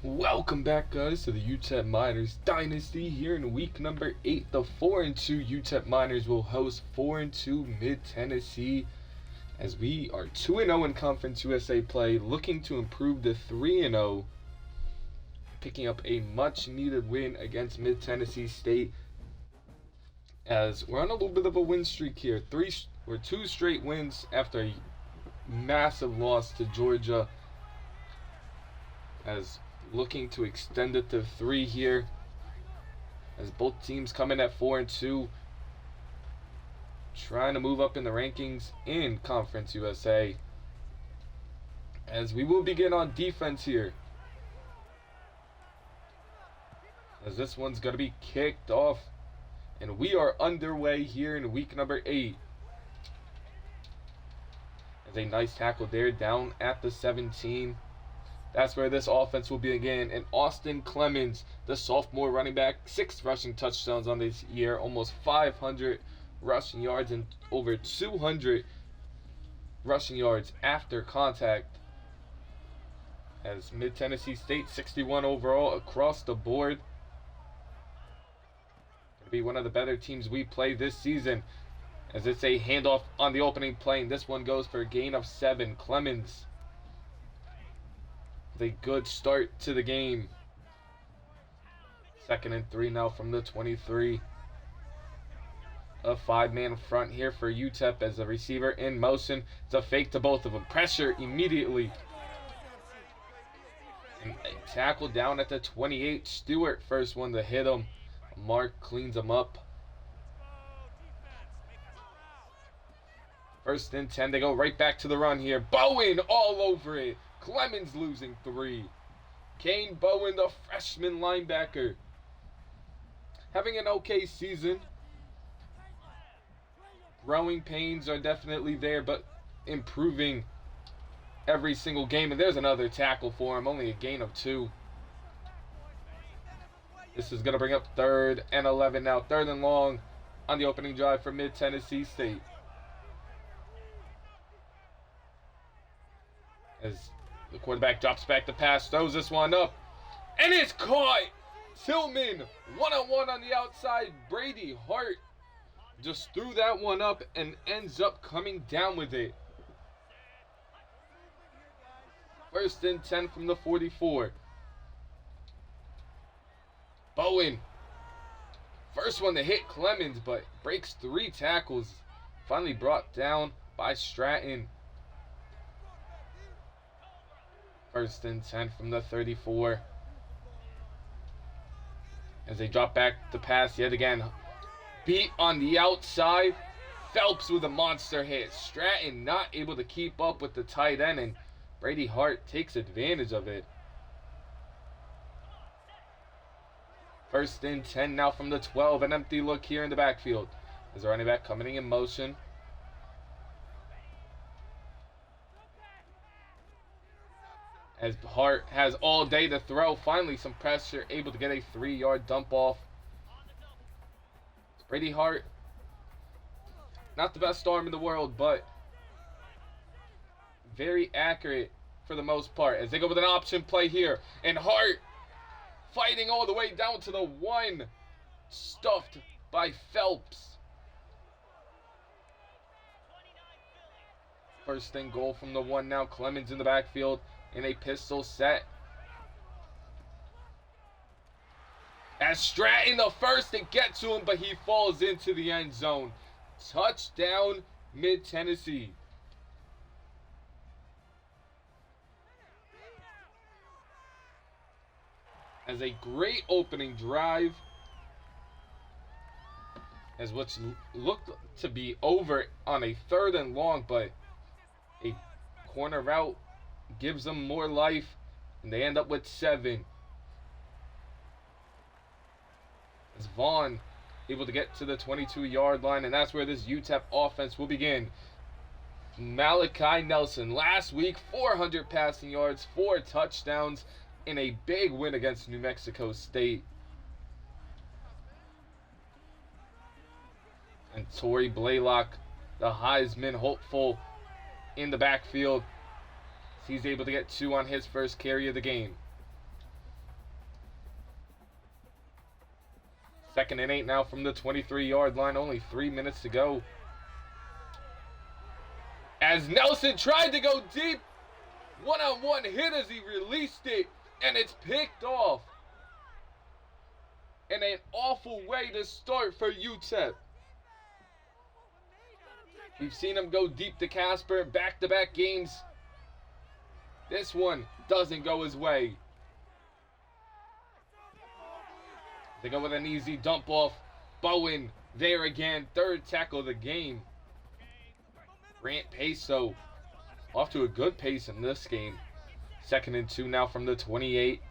Welcome back, guys, to the Utep Miners Dynasty. Here in week number 8, the 4-2 Utep Miners will host 4-2 Mid-Tennessee as we are 2-0 in Conference USA play, looking to improve to 3-0, picking up a much-needed win against Mid-Tennessee State as we're on a little bit of a win streak here. Two straight wins after a massive loss to Georgia, as looking to extend it to 3 here, as both teams come in at 4-2, trying to move up in the rankings in Conference USA. As we will begin on defense here, as this one's going to be kicked off, and we are underway here in week number 8. As a nice tackle there down at the 17. That's where this offense will begin. And Austin Clemens, the sophomore running back, 6 rushing touchdowns on this year, almost 500 rushing yards and over 200 rushing yards after contact. As Mid-Tennessee State, 61 overall across the board. Going to be one of the better teams we play this season, as it's a handoff on the opening play, and this one goes for a gain of 7. Clemens with a good start to the game. 2nd and 3 now from the 23. A 5-man front here for Utep as a receiver in motion. It's a fake to both of them. Pressure immediately. And a tackle down at the 28. Stewart, first one to hit him. Mark cleans him up. 1st and 10. They go right back to the run here. Bowen all over it. Clemens losing 3. Kane Bowen, the freshman linebacker, having an okay season. Growing pains are definitely there, but improving every single game. And there's another tackle for him, only a gain of 2. This is going to bring up 3rd and 11 now. 3rd and long on the opening drive for Mid-Tennessee State. As the quarterback drops back to pass, throws this one up, and it's caught! Tillman, one-on-one on the outside. Brady Hart just threw that one up and ends up coming down with it. 1st and 10 from the 44. Bowen, first one to hit Clemens, but breaks 3 tackles. Finally brought down by Stratton. 1st and 10 from the 34. As they drop back to pass yet again. Beat on the outside. Phelps with a monster hit. Stratton not able to keep up with the tight end, and Brady Hart takes advantage of it. 1st and 10 now from the 12. An empty look here in the backfield. As the running back coming in motion. As Hart has all day to throw. Finally some pressure. Able to get a 3-yard dump off. Brady Hart, not the best arm in the world, but very accurate for the most part. As they go with an option play here. And Hart fighting all the way down to the 1. Stuffed by Phelps. 1st and goal from the 1 now. Clemens in the backfield in a pistol set. As Stratton the first to get to him, but he falls into the end zone. Touchdown, Mid-Tennessee. As a great opening drive, as what's looked to be over on a 3rd and long, but a corner route gives them more life, and they end up with 7. As Vaughn able to get to the 22-yard line, and that's where this UTEP offense will begin. Malachi Nelson, last week, 400 passing yards, 4 touchdowns in a big win against New Mexico State. And Torrey Blaylock, the Heisman hopeful, in the backfield. He's able to get 2 on his first carry of the game. 2nd and 8 now from the 23-yard line. Only 3 minutes to go. As Nelson tried to go deep. One-on-one hit as he released it. And it's picked off. In an awful way to start for Utep. We've seen him go deep to Casper. Back-to-back games. This one doesn't go his way. They go with an easy dump off. Bowen there again. 3rd tackle of the game. Grant Peso off to a good pace in this game. 2nd and 2 now from the 28.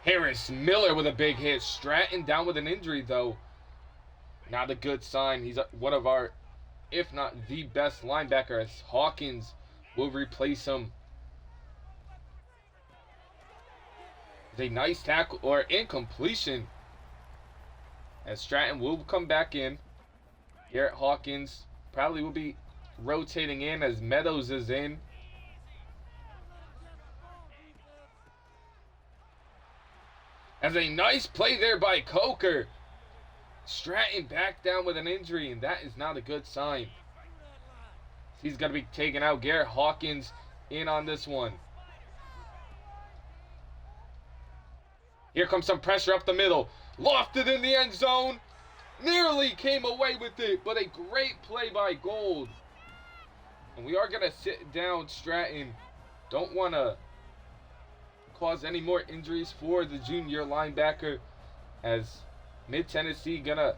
Harris Miller with a big hit. Stratton down with an injury though. Not a good sign. He's one of our, if not the best linebacker, as Hawkins will replace him. A nice tackle or incompletion as Stratton will come back in. Garrett Hawkins probably will be rotating in as Meadows is in. As a nice play there by Coker. Stratton back down with an injury, and that is not a good sign. He's going to be taken out. Garrett Hawkins in on this one. Here comes some pressure up the middle. Lofted in the end zone. Nearly came away with it, but a great play by Gold. And we are going to sit down Stratton. Don't want to cause any more injuries for the junior linebacker, as Mid-Tennessee going to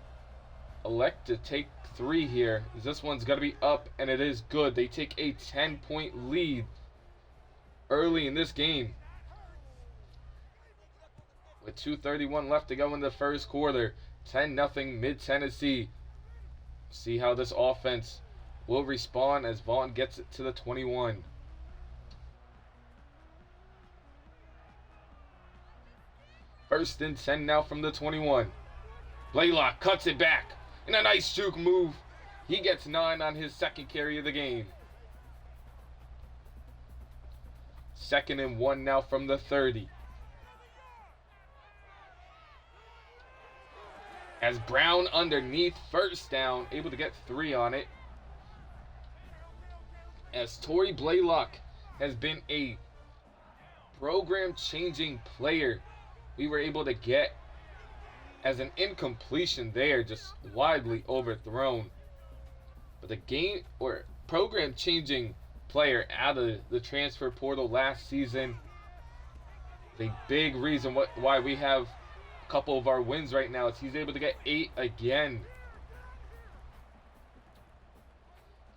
elect to take 3 here. This one's going to be up, and it is good. They take a 10-point lead early in this game. With 2:31 left to go in the first quarter. 10-0 Mid-Tennessee. See how this offense will respond as Vaughn gets it to the 21. First and 10 now from the 21. Blaylock cuts it back in a nice juke move. He gets 9 on his 2nd carry of the game. 2nd and 1 now from the 30. As Brown underneath, 1st down, able to get 3 on it. As Torrey Blaylock has been a program-changing player, we were able to get as an incompletion there, just widely overthrown. But the game or program-changing player out of the transfer portal last season, the big reason why we have couple of our wins right now is he's able to get 8 again.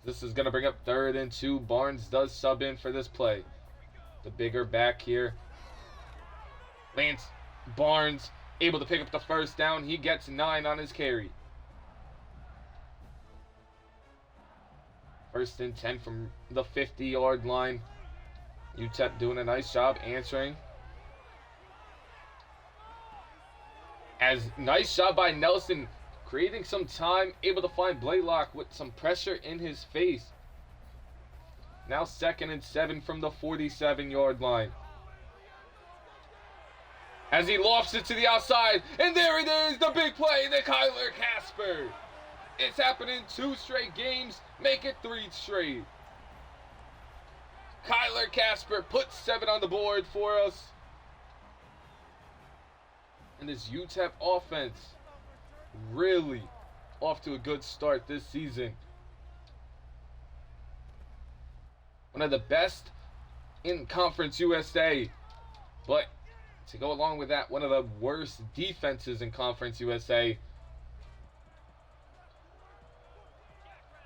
This is going to bring up 3rd and 2. Barnes does sub in for this play. The bigger back here. Lance Barnes able to pick up the 1st down. He gets 9 on his carry. 1st and 10 from the 50-yard line. Utep doing a nice job answering. As nice job by Nelson, creating some time, able to find Blaylock with some pressure in his face. Now 2nd and 7 from the 47-yard line. As he lofts it to the outside, and there it is, the big play, the Kyler Casper. It's happened in 2 straight games, make it 3 straight. Kyler Casper puts 7 on the board for us. And this Utep offense really off to a good start this season. One of the best in Conference USA. But to go along with that, one of the worst defenses in Conference USA.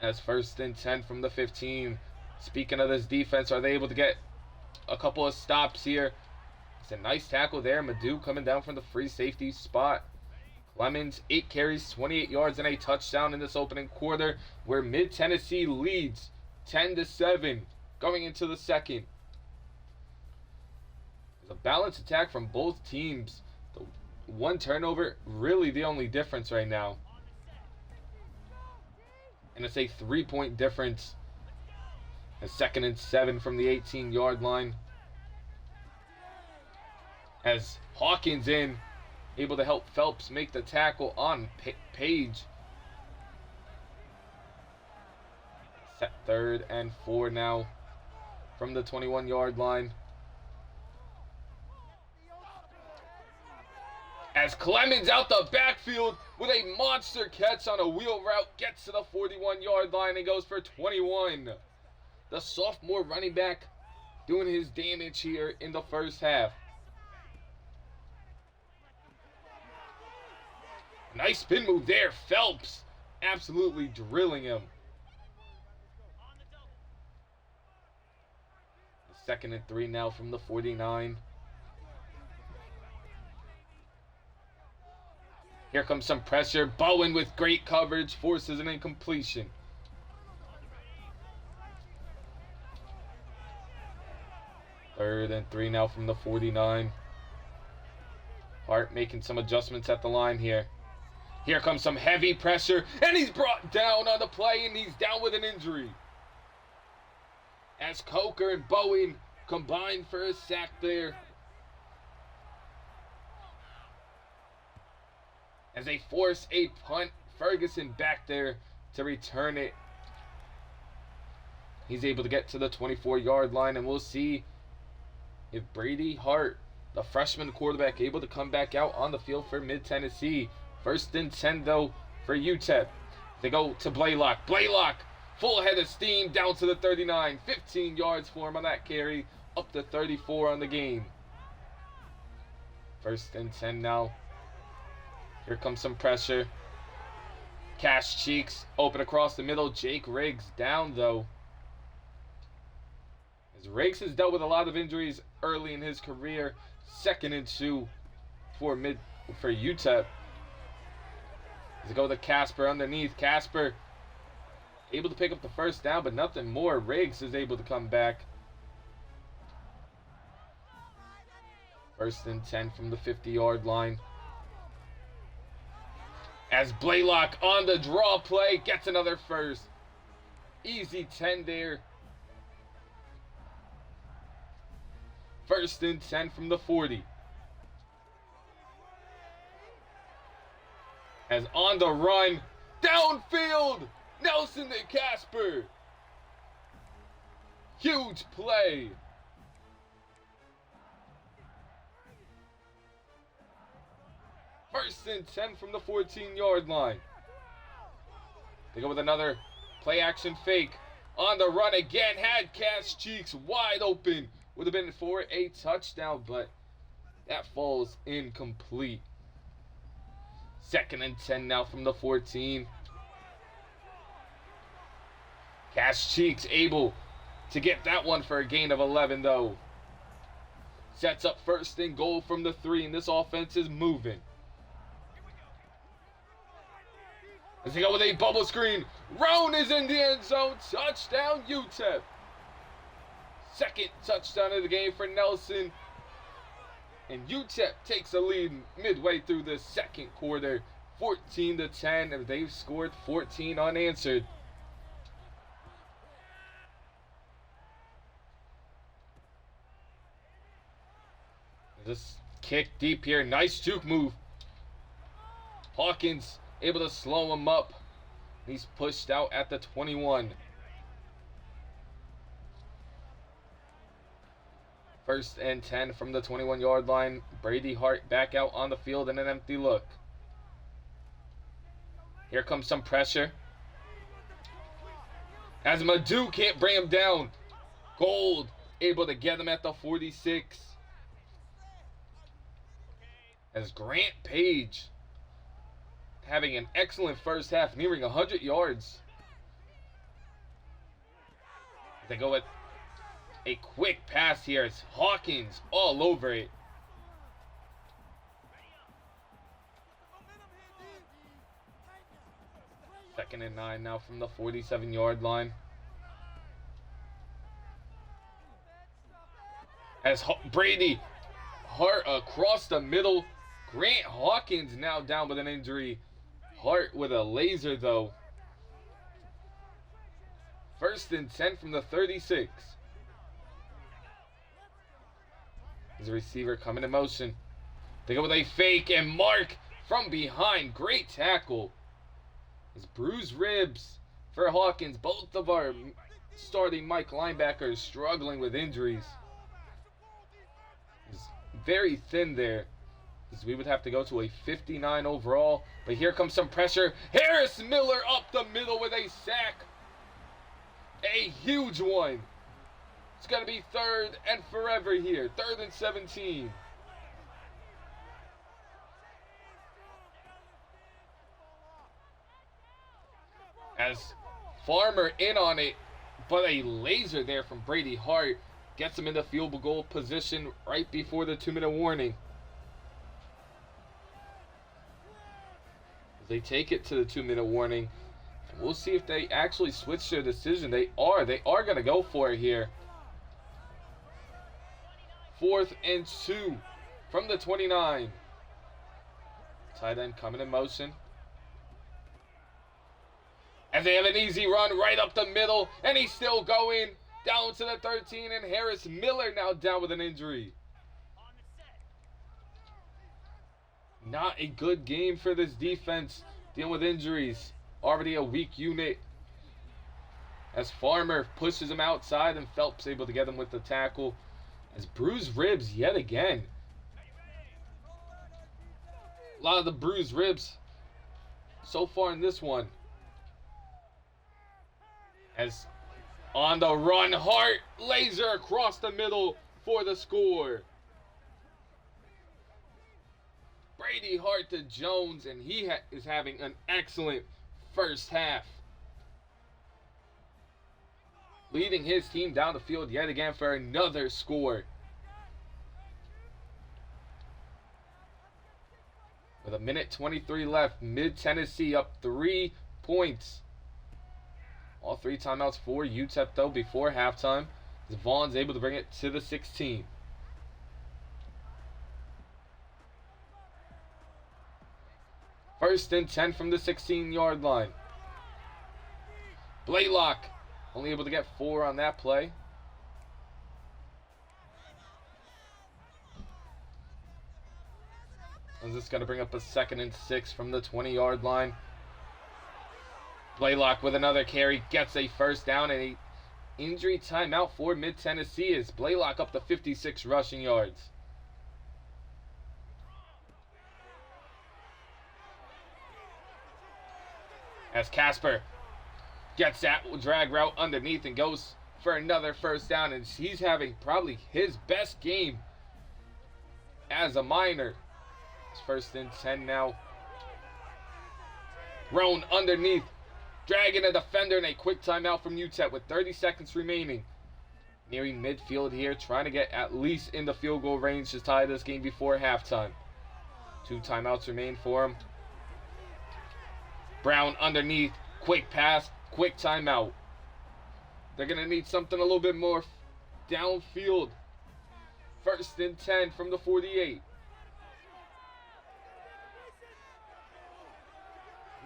As 1st and 10 from the 15. Speaking of this defense, are they able to get a couple of stops here? It's a nice tackle there. Madu coming down from the free safety spot. Clemens, 8 carries, 28 yards, and a touchdown in this opening quarter, where Mid-Tennessee leads 10-7 going into the 2nd. There's a balanced attack from both teams. The 1 turnover, really the only difference right now. And it's a 3-point difference. A 2nd and 7 from the 18-yard line. As Hawkins able to help Phelps make the tackle on Page. Set 3rd and 4 now from the 21-yard line. As Clemens out the backfield with a monster catch on a wheel route, gets to the 41-yard line and goes for 21. The sophomore running back doing his damage here in the first half. Nice spin move there. Phelps absolutely drilling him. 2nd and 3 now from the 49. Here comes some pressure. Bowen with great coverage forces an incompletion. Third and 3 now from the 49. Hart making some adjustments at the line here. Here comes some heavy pressure, and he's brought down on the play, and he's down with an injury. As Coker and Bowen combine for a sack there. As they force a punt, Ferguson back there to return it. He's able to get to the 24-yard line, and we'll see if Brady Hart, the freshman quarterback, able to come back out on the field for Mid-Tennessee. 1st and 10, though, for Utep. They go to Blaylock. Blaylock, full head of steam, down to the 39. 15 yards for him on that carry, up to 34 on the game. 1st and 10 now. Here comes some pressure. Cash Cheeks open across the middle. Jake Riggs down, though. As Riggs has dealt with a lot of injuries early in his career. 2nd and 2 for Utep. As they go to Casper underneath. Casper able to pick up the 1st down, but nothing more. Riggs is able to come back. 1st and 10 from the 50-yard line. As Blaylock on the draw play gets another 1st. Easy 10 there. 1st and 10 from the 40. As on the run, downfield, Nelson to Casper. Huge play. First and 10 from the 14-yard line. They go with another play action fake. On the run again, had Cash Cheeks wide open. Would have been for a touchdown, but that falls incomplete. 2nd and 10 now from the 14. Cash Cheeks able to get that one for a gain of 11, though. Sets up 1st and goal from the 3, and this offense is moving. As they go with a bubble screen. Roan is in the end zone. Touchdown, Utep. 2nd touchdown of the game for Nelson. And Utep takes a lead midway through the 2nd quarter. 14-10. And they've scored 14 unanswered. This kick deep here. Nice juke move. Hawkins able to slow him up. He's pushed out at the 21. 1st and 10 from the 21-yard line. Brady Hart back out on the field in an empty look. Here comes some pressure. As Madu can't bring him down. Gold able to get him at the 46. As Grant Page having an excellent first half, nearing 100 yards. They go with a quick pass here. It's Hawkins all over it. Second and 9 now from the 47-yard line. As Brady Hart across the middle. Grant Hawkins now down with an injury. Hart with a laser, though. 1st and 10 from the 36. As a receiver coming in motion. They go with a fake and mark from behind. Great tackle. As bruised ribs for Hawkins. Both of our starting Mike linebackers struggling with injuries. It's very thin there. As we would have to go to a 59 overall. But here comes some pressure. Harris Miller up the middle with a sack. A huge one. It's going to be 3rd and forever here. 3rd and 17. As Farmer in on it, but a laser there from Brady Hart gets him in the field goal position right before the 2-minute warning. As they take it to the 2-minute warning, and we'll see if they actually switch their decision. They are going to go for it here. 4th and 2 from the 29. Tight end coming in motion. As they have an easy run right up the middle, and he's still going down to the 13, and Harris Miller now down with an injury. Not a good game for this defense, dealing with injuries. Already a weak unit. As Farmer pushes him outside, and Phelps able to get him with the tackle. As bruised ribs yet again. A lot of the bruised ribs so far in this one. As on the run, Hart laser across the middle for the score. Brady Hart to Jones, and he is having an excellent first half. Leading his team down the field yet again for another score. With a minute 23 left, Mid-Tennessee up 3 points. All 3 timeouts for Utep though before halftime. As Vaughn's able to bring it to the 16. First and 10 from the 16-yard line. Blaylock only able to get 4 on that play. And this is going to bring up a 2nd and 6 from the 20-yard line. Blaylock with another carry gets a first down, and a injury timeout for Mid-Tennessee as Blaylock up to 56 rushing yards. As Casper gets that drag route underneath and goes for another first down, and he's having probably his best game as a Miner. It's 1st and 10 now. Roan underneath, dragging a defender, and a quick timeout from Utep with 30 seconds remaining. Nearing midfield here, trying to get at least in the field goal range to tie this game before halftime. 2 timeouts remain for him. Brown underneath, quick pass, quick timeout. They're going to need something a little bit more downfield. 1st and 10 from the 48.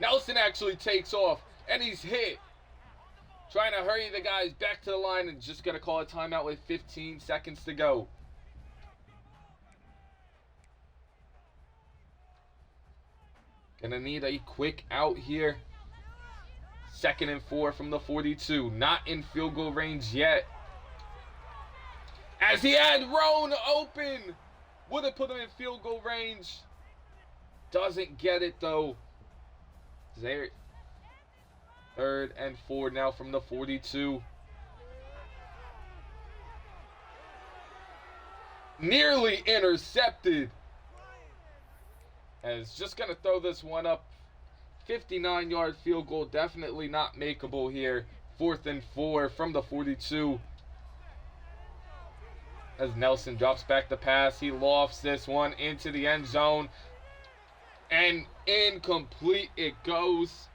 Nelson actually takes off, and he's hit. Trying to hurry the guys back to the line, and just going to call a timeout with 15 seconds to go. Going to need a quick out here. 2nd and 4 from the 42. Not in field goal range yet. As he had Roan open. Would have put him in field goal range. Doesn't get it though. There. 3rd and 4 now from the 42. Nearly intercepted. As just going to throw this one up. 59-yard field goal, definitely not makeable here. 4th and 4 from the 42. As Nelson drops back the pass, he lofts this one into the end zone. And incomplete it goes.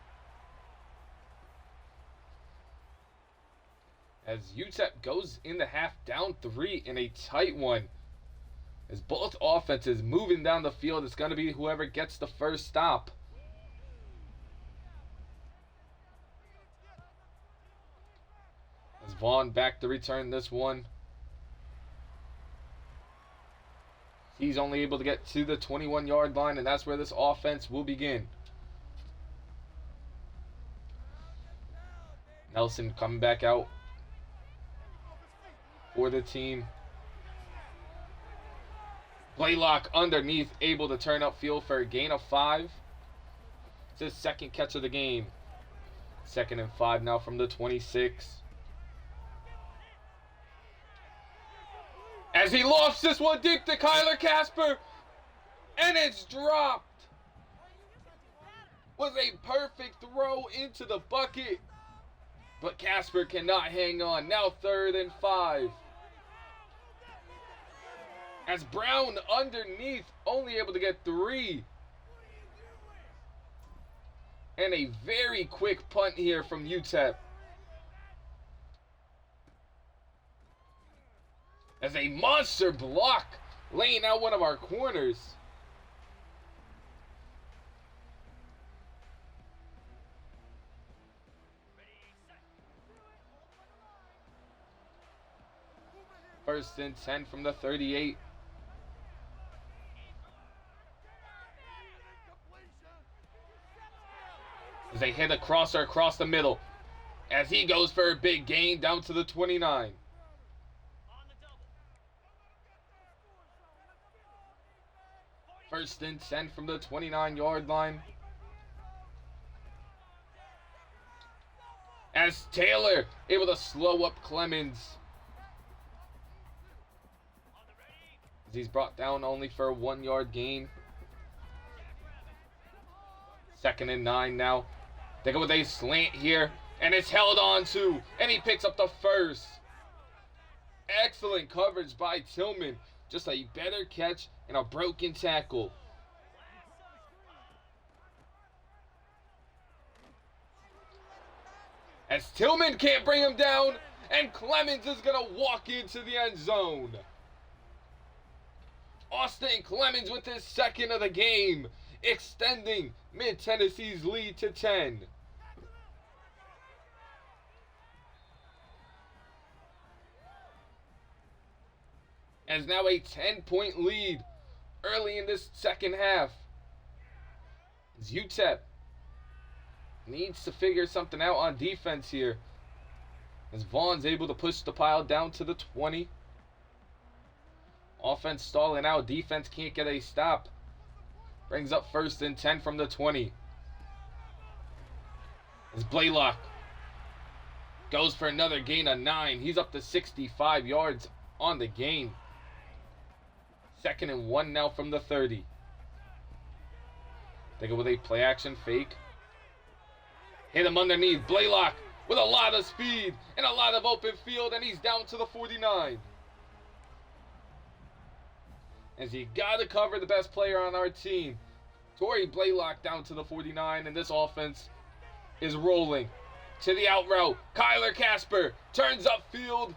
As Utep goes in the half down 3 in a tight one. As both offenses moving down the field, it's going to be whoever gets the first stop. As Vaughn back to return this one. He's only able to get to the 21-yard line, and that's where this offense will begin. Nelson coming back out for the team. Blaylock underneath, able to turn upfield for a gain of 5. It's his second catch of the game. 2nd and 5 now from the 26. As he lofts this one deep to Kyler Casper, and it's dropped. Was a perfect throw into the bucket, but Casper cannot hang on. Now 3rd and 5. As Brown underneath, only able to get 3. And a very quick punt here from Utep. As a monster block, laying out one of our corners. First and 10 from the 38. As they hit a crosser across the middle. As he goes for a big gain down to the 29. First and 10 from the 29-yard line. As Taylor able to slow up Clemens. As he's brought down only for a 1-yard gain. 2nd and 9 now. They go with a slant here. And it's held on to. And he picks up the first. Excellent coverage by Tillman. Just a better catch and a broken tackle. As Tillman can't bring him down, and Clemens is going to walk into the end zone. Austin Clemens with his 2nd of the game, extending Mid-Tennessee's lead to 10. As now a 10-point lead early in this second half. As Utep needs to figure something out on defense here. As Vaughn's able to push the pile down to the 20. Offense stalling out. Defense can't get a stop. Brings up 1st and 10 from the 20. As Blaylock goes for another gain of 9. He's up to 65 yards on the gain. 2nd and 1 now from the 30. They go with a play action fake. Hit him underneath. Blaylock with a lot of speed and a lot of open field, and he's down to the 49. As he got to cover the best player on our team. Torrey Blaylock down to the 49, and this offense is rolling. To the out route. Kyler Casper turns upfield.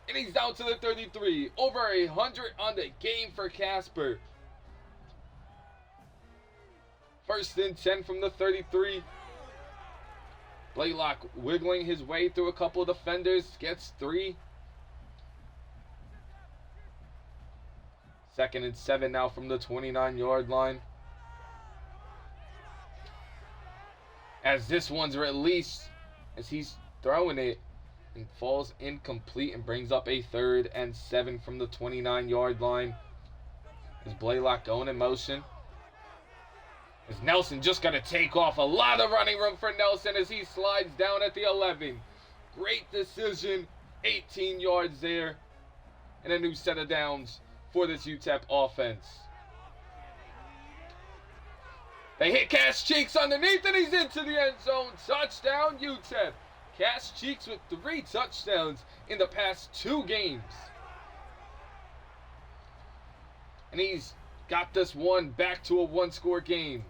And he's down to the 33. Over 100 on the game for Casper. 1st and 10 from the 33. Blaylock wiggling his way through a couple of defenders. Gets 3. 2nd and 7 now from the 29-yard line. As this one's released. As he's throwing it. And falls incomplete and brings up a 3rd and 7 from the 29-yard line. Is Blaylock going in motion? As Nelson just got to take off. A lot of running room for Nelson as he slides down at the 11. Great decision. 18 yards there. And a new set of downs for this Utep offense. They hit Cash Cheeks underneath and he's into the end zone. Touchdown Utep. Cash Cheeks with 3 touchdowns in the past 2 games. And he's got this one back to a 1-score game.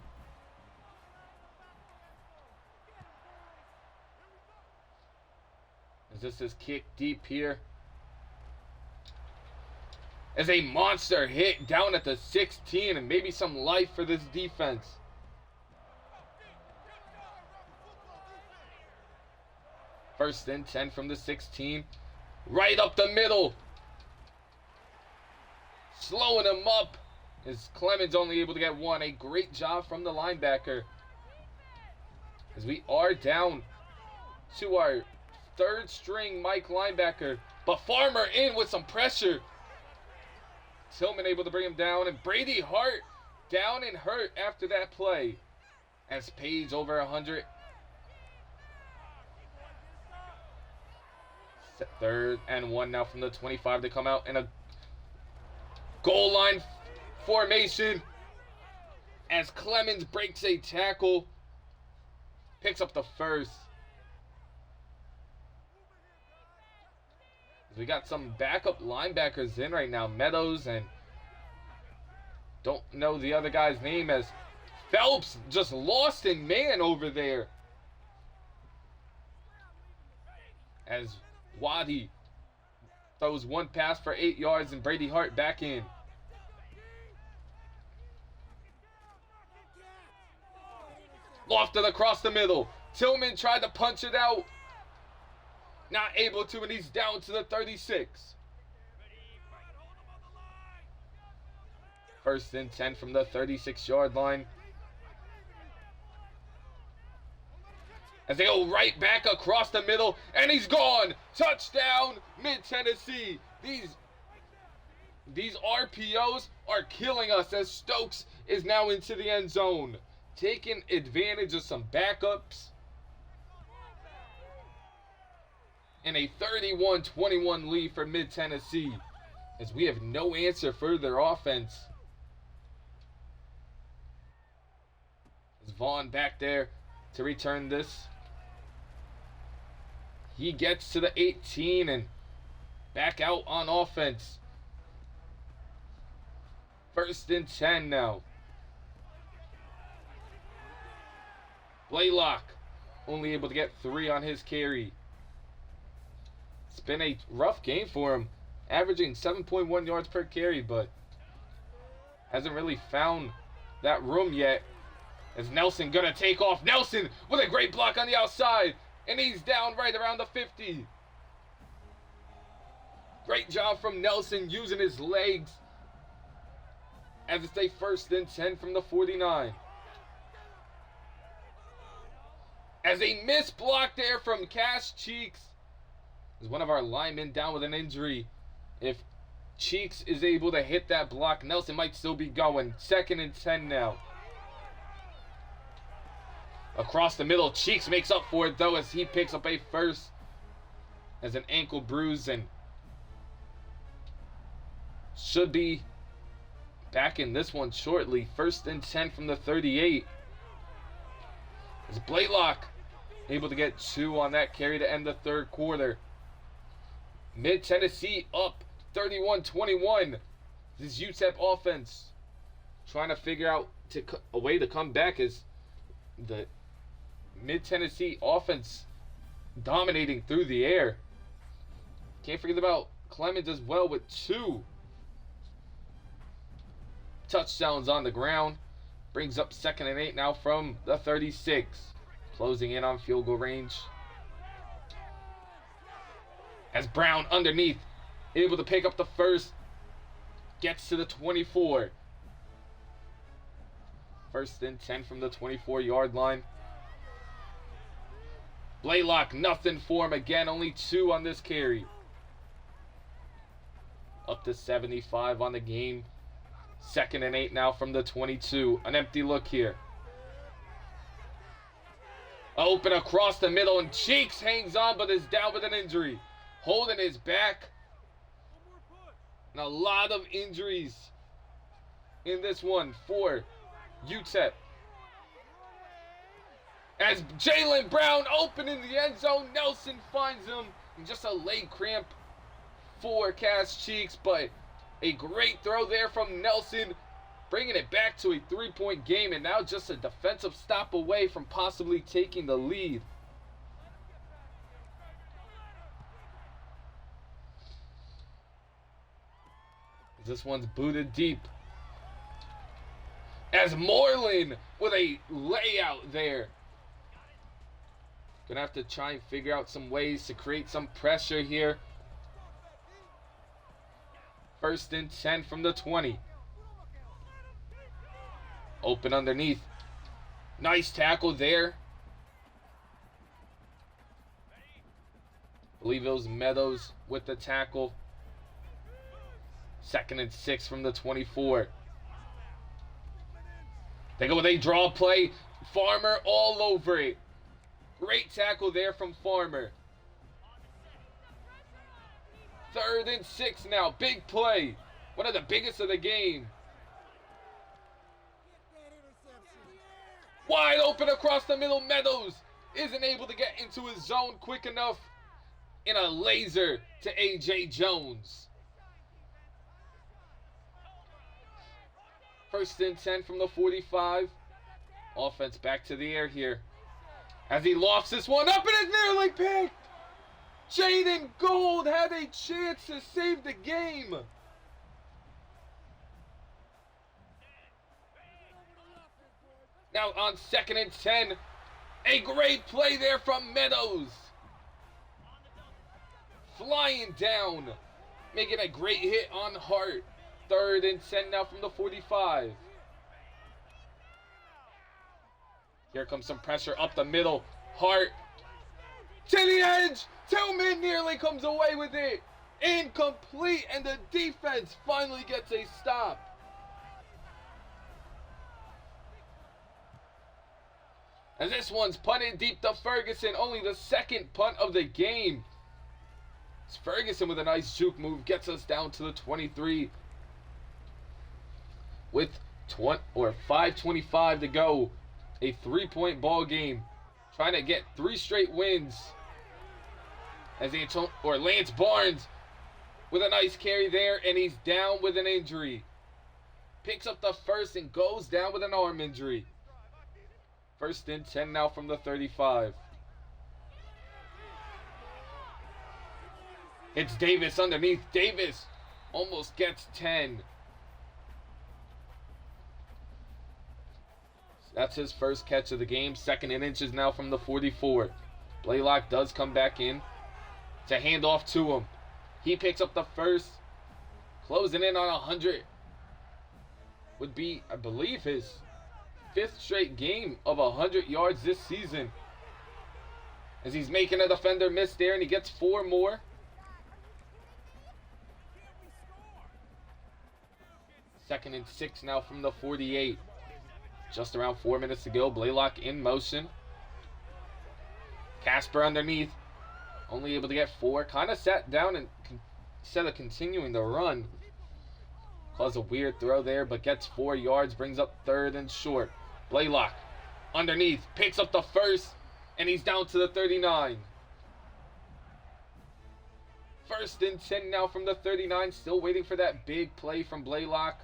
As this is kicked deep here. As a monster hit down at the 16 and maybe some life for this defense. First and 10 from the 16. Right up the middle. Slowing him up. As Clemens only able to get one. A great job from the linebacker. As we are down to our third string Mike linebacker. But Farmer in with some pressure. Tillman able to bring him down. And Brady Hart down and hurt after that play. As Page over 100. Third and 1 now from the 25 to come out in a goal line formation. As Clemens breaks a tackle. Picks up the first. We got some backup linebackers in right now. Meadows and don't know the other guy's name, as Phelps just lost in man over there. As Waddy throws one pass for 8 yards and Brady Hart back in. Lofted across the middle. Tillman tried to punch it out. Not able to, and he's down to the 36. First and 10 from the 36-yard line. As they go right back across the middle, and he's gone. Touchdown, Mid-Tennessee. These RPOs are killing us, as Stokes is now into the end zone, taking advantage of some backups. And a 31-21 lead for Mid-Tennessee, as we have no answer for their offense. As Vaughn back there to return this. He gets to the 18 and back out on offense. First and 10 now. Blaylock only able to get 3 on his carry. It's been a rough game for him, averaging 7.1 yards per carry, but hasn't really found that room yet. As Nelson gonna take off. Nelson with a great block on the outside, and he's down right around the 50. Great job from Nelson using his legs as it's a first and 10 from the 49. As a missed block there from Cash Cheeks. Is one of our linemen down with an injury. If Cheeks is able to hit that block, Nelson might still be going. Second and 10 now. Across the middle, Cheeks makes up for it though, as he picks up a first. As an ankle bruise, and should be back in this one shortly. First and 10 from the 38. As Blaylock able to get 2 on that carry to end the third quarter. Mid-Tennessee up 31-21. This Utep offense trying to figure out a way to come back, as the Mid-Tennessee offense dominating through the air. Can't forget about Clemens as well with 2 touchdowns on the ground. Brings up second and 8 now from the 36. Closing in on field goal range. As Brown underneath, able to pick up the first. Gets to the 24. First and 10 from the 24-yard line. Blaylock, nothing for him again. Only 2 on this carry. Up to 75 on the game. Second and 8 now from the 22. An empty look here. Open across the middle, and Cheeks hangs on but is down with an injury. Holding his back. And a lot of injuries in this one for Utep. As Jalen Brown open in the end zone, Nelson finds him. And just a leg cramp for Cash Cheeks, but a great throw there from Nelson, bringing it back to a 3-point game, and now just a defensive stop away from possibly taking the lead. This one's booted deep. As Moreland with a layout there. Gonna have to try and figure out some ways to create some pressure here. First and 10 from the 20. Open underneath. Nice tackle there. I believe it was Meadows with the tackle. 2nd and 6 from the 24. They go with a draw play. Farmer all over it. Great tackle there from Farmer. 3rd and 6 now. Big play. One of the biggest of the game. Wide open across the middle. Meadows isn't able to get into his zone quick enough. In a laser to A.J. Jones. 1st and 10 from the 45. Offense back to the air here. As he lofts this one up, and it's nearly picked. Jaden Gold had a chance to save the game. Now on 2nd and 10. A great play there from Meadows. Flying down. Making a great hit on Hart. 3rd and 10 now from the 45. Here comes some pressure up the middle. Hart to the edge. Tillman nearly comes away with it. Incomplete, and the defense finally gets a stop. As this one's punted deep to Ferguson. Only the 2nd punt of the game. Ferguson with a nice juke move gets us down to the 23. With 5:25 to go. A 3-point ball game. Trying to get 3 straight wins. As Lance Barnes with a nice carry there, and he's down with an injury. Picks up the 1st and goes down with an arm injury. 1st and 10 now from the 35. It's Davis underneath. Davis almost gets 10. That's his 1st catch of the game. 2nd and inches now from the 44. Blaylock does come back in to hand off to him. He picks up the 1st. Closing in on 100. Would be, I believe, his 5th straight game of 100 yards this season. As he's making a defender miss there, and he gets 4 more. 2nd and 6 now from the 48. Just around 4 minutes to go. Blaylock in motion. Casper underneath. Only able to get 4. Kind of sat down and instead of continuing the run. Caused a weird throw there, but gets 4 yards. Brings up 3rd and short. Blaylock underneath. Picks up the 1st. And he's down to the 39. 1st and 10 now from the 39. Still waiting for that big play from Blaylock.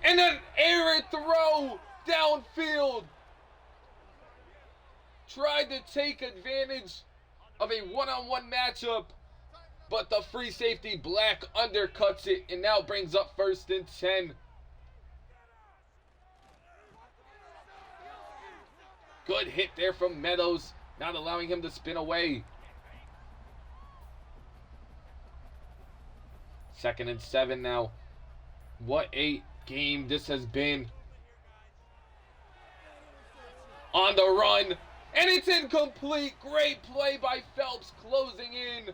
And an errant throw downfield. Tried to take advantage of a one-on-one matchup, but the free safety Black undercuts it and now brings up 1st and 10. Good hit there from Meadows, not allowing him to spin away. 2nd and 7 now. What a game this has been. On the run, and it's incomplete. Great play by Phelps, closing in.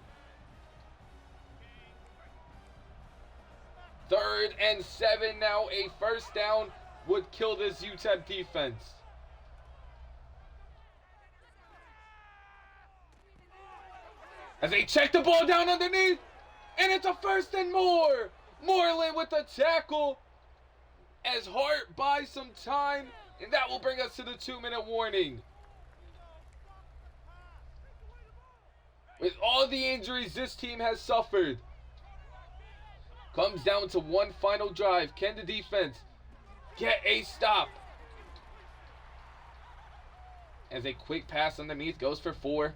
3rd and 7 now. A 1st down would kill this Utep defense. As they check the ball down underneath, and it's a 1st and more. Moreland with the tackle as Hart buys some time, and that will bring us to the 2-minute warning. With all the injuries this team has suffered, comes down to one final drive. Can the defense get a stop? As a quick pass underneath goes for 4.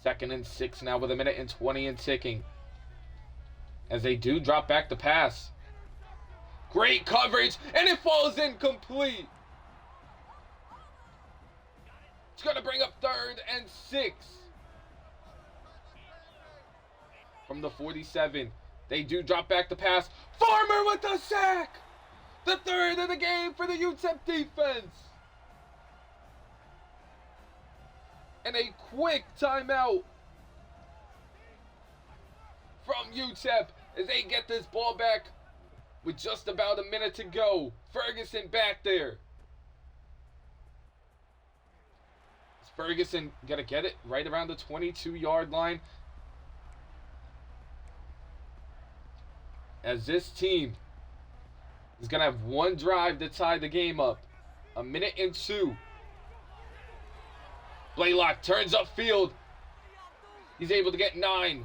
Second and 6 now with 1:20 and ticking. As they do drop back the pass. Great coverage, and it falls incomplete. It's going to bring up 3rd and 6. from the 47. They do drop back the pass. Farmer with the sack! The third of the game for the Utep defense. And a quick timeout from Utep as they get this ball back with just about a minute to go. Ferguson back there. Is Ferguson going to get it right around the 22-yard line? As this team is going to have one drive to tie the game up. 1 minute and 2. Blaylock turns upfield. He's able to get 9.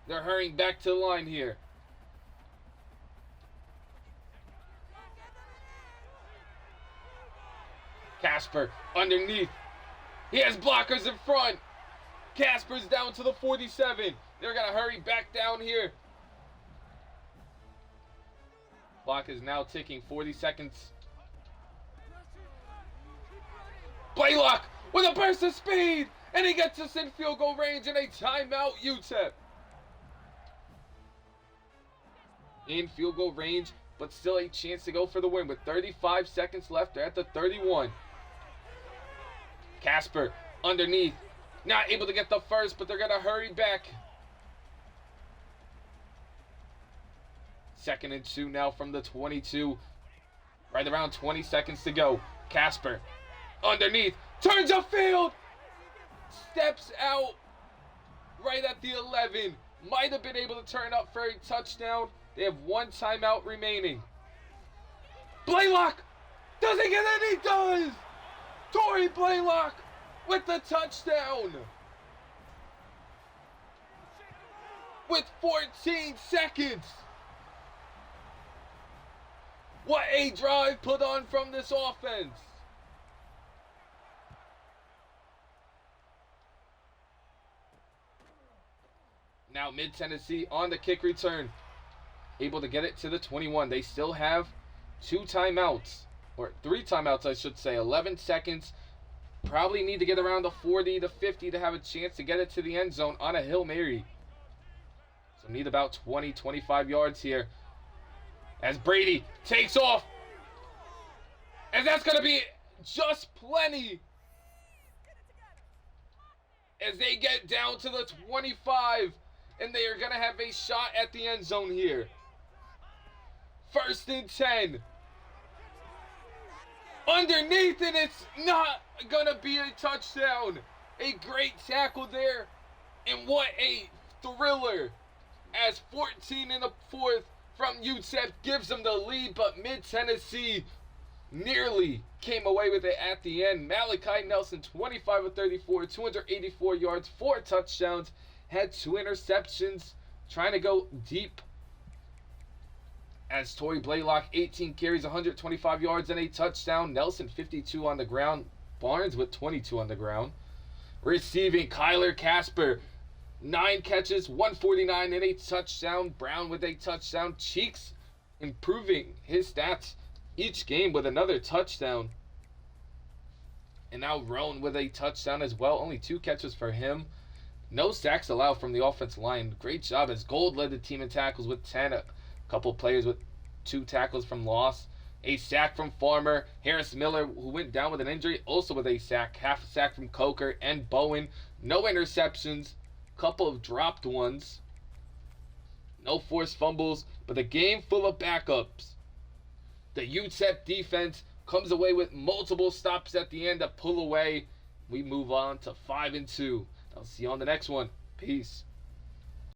They're hurrying back to the line here. Casper underneath. He has blockers in front. Casper's down to the 47. They're going to hurry back down here. Clock is now ticking, 40 seconds. Blaylock with a burst of speed, and he gets us in field goal range and a timeout, Utep. In field goal range, but still a chance to go for the win with 35 seconds left. They're at the 31. Casper underneath, not able to get the first, but they're going to hurry back. 2nd and 2 now from the 22. Right around 20 seconds to go. Casper underneath, turns upfield, steps out right at the 11. Might have been able to turn up for a touchdown. They have one timeout remaining. Blaylock doesn't get it, he does! Torrey Blaylock with the touchdown. With 14 seconds. What a drive put on from this offense. Now Mid-Tennessee on the kick return. Able to get it to the 21. They still have 2 timeouts. Or 3 timeouts, I should say. 11 seconds. Probably need to get around the 40 to 50 to have a chance to get it to the end zone on a Hail Mary. So need about 20, 25 yards here. As Brady takes off. And that's going to be just plenty. As they get down to the 25. And they are going to have a shot at the end zone here. 1st and 10. Underneath, and it's not going to be a touchdown. A great tackle there. And what a thriller. As 14 in the 4th from UTEP gives them the lead. But Mid-Tennessee nearly came away with it at the end. Malachi Nelson, 25 of 34, 284 yards, 4 touchdowns. Had 2 interceptions. Trying to go deep. As Torrey Blaylock, 18 carries, 125 yards, and a touchdown. Nelson, 52 on the ground. Barnes with 22 on the ground. Receiving, Kyler Casper, 9 catches, 149, and a touchdown. Brown with a touchdown. Cheeks improving his stats each game with another touchdown. And now Roan with a touchdown as well. Only 2 catches for him. No sacks allowed from the offensive line. Great job as Gold led the team in tackles with 10. A couple players with 2 tackles from loss. A sack from Farmer. Harris Miller, who went down with an injury, also with a sack. Half a sack from Coker and Bowen. No interceptions. Couple of dropped ones. No forced fumbles. But a game full of backups. The UTEP defense comes away with multiple stops at the end to pull away. We move on to 5 and 2. I'll see you on the next one. Peace.